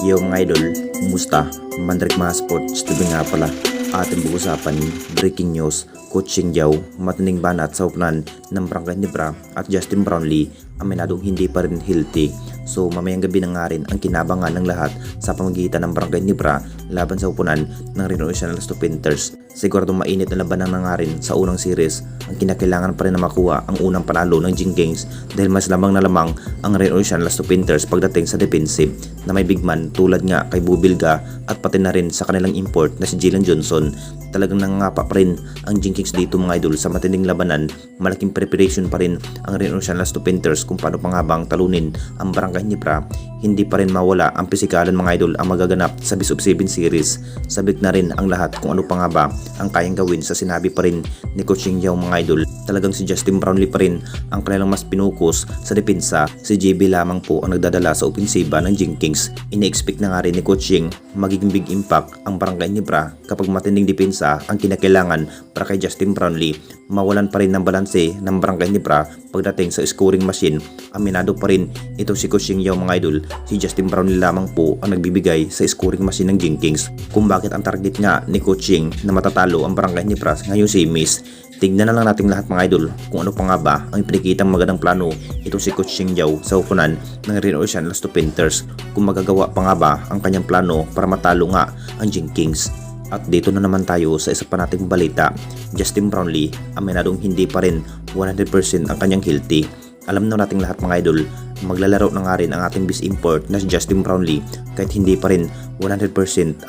Yo mga idol, kumusta? Mandrik mga sports, tabi nga pala. Ating pag-usapan, breaking news, Coach Ching Yao, matinding banat sa upunan ng Barangay Nibra at Justin Brownlee, aminadong hindi pa rin healthy. So mamayang gabi na nga rin ang kinabangan ng lahat sa pamamagitan ng Barangay Nibra laban sa upunan ng Reno National Panthers. Siguradong mainit na labanan na nga rin sa unang series ang kinakailangan pa rin na makuha ang unang panalo ng Jinggings dahil mas lamang na lamang ang Reno National Panthers pagdating sa defensive na may bigman tulad nga kay Bubilga at pati na rin sa kanilang import na si Jalen Johnson. Talagang nangangapa pa rin ang Jinggings dito mga idol sa matinding labanan. Malaking preparation pa rin ang Reno National Panthers kung paano panghabang talunin ang Barangay Nibra. Hindi pa rin mawala ang pisikalan mga idol ang magaganap sa Best of 7 series. Sabik na rin ang lahat kung ano pa nga ba ang kayang gawin sa sinabi pa rin ni Coach Ching Yao mga idol. Talagang si Justin Brownlee pa rin ang kanilang mas pinukus sa depensa. Si JB lamang po ang nagdadala sa opensiba ng Jinggings. Ine-expect na nga rin ni Coach Ching magiging big impact ang Barangay Nibra kapag matinding depensa ang kinakailangan para kay Justin Brownlee. Mawalan pa rin ng balanse ng Barangay Nibra pagdating sa scoring machine. Aminado pa rin ito si Coach Ching Yao mga idol. Si Justin Brownlee lamang po ang nagbibigay sa scoring machine ng Jinggings kung bakit ang target nga ni Coach Ching na matatalo ang Barangay Nibra ngayong semis. Tignan na lang natin lahat mga idol kung ano pa nga ba ang ipinakitang magandang plano itong si Coach Ching Yao sa upunan ng Reno National Panthers. Kung magagawa pa nga ba ang kanyang plano para matalo nga ang Jinggings. At dito na naman tayo sa isa pa nating balita. Justin Brownlee, aminadong hindi pa rin 100% ang kanyang healthy. Alam na nating lahat mga idol, maglalaro na nga rin ang ating best import na si Justin Brownlee kahit hindi pa rin 100%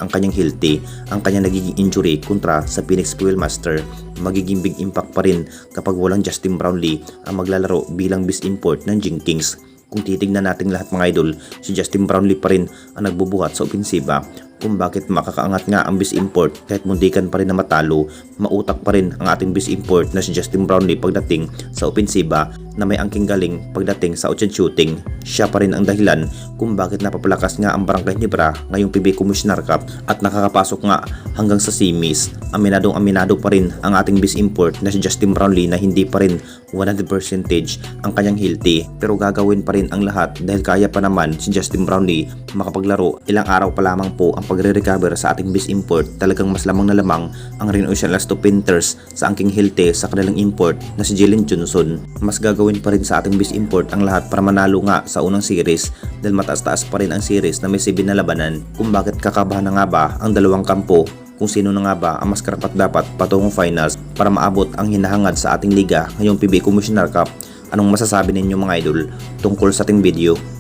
ang kanyang healthy. Ang kanyang nagiging injury kontra sa Phoenix Fuelmaster, magiging big impact pa rin kapag walang Justin Brownlee ang maglalaro bilang best import ng Jinggings. Kung titignan natin lahat mga idol, si Justin Brownlee pa rin ang nagbubuhat sa opensiba. Kung bakit makakaangat nga ang best import kahit muntikan pa rin na matalo, mautak pa rin ang ating best import na si Justin Brownlee pagdating sa opensiba na may angking galing pagdating sa outside shooting. Siya pa rin ang dahilan kung bakit napapalakas nga ang Barangay Nibra ngayong PB Commissioner Cup at nakakapasok nga hanggang sa semis. Aminado pa rin ang ating best import na si Justin Brownlee na hindi pa rin 100% ang kanyang healthy, pero gagawin pa rin ang lahat dahil kaya pa naman si Justin Brownlee makapaglaro. Ilang araw pa lamang po ang pagre-recover sa ating best import. Talagang mas lamang na lamang ang Reno National Panthers sa angking healthy sa kanilang import na si Jalen Johnson. Mas gagawin pa rin sa ating best import ang lahat para manalo nga sa unang series dahil mataas-taas pa rin ang series na may 7 na labanan. Kung bakit kakabahan na nga ba ang dalawang kampo kung sino na nga ba ang mas karapat dapat patungong finals para maabot ang hinahangad sa ating liga ngayong PB Commissioner Cup. Anong masasabi ninyo mga idol tungkol sa ating video?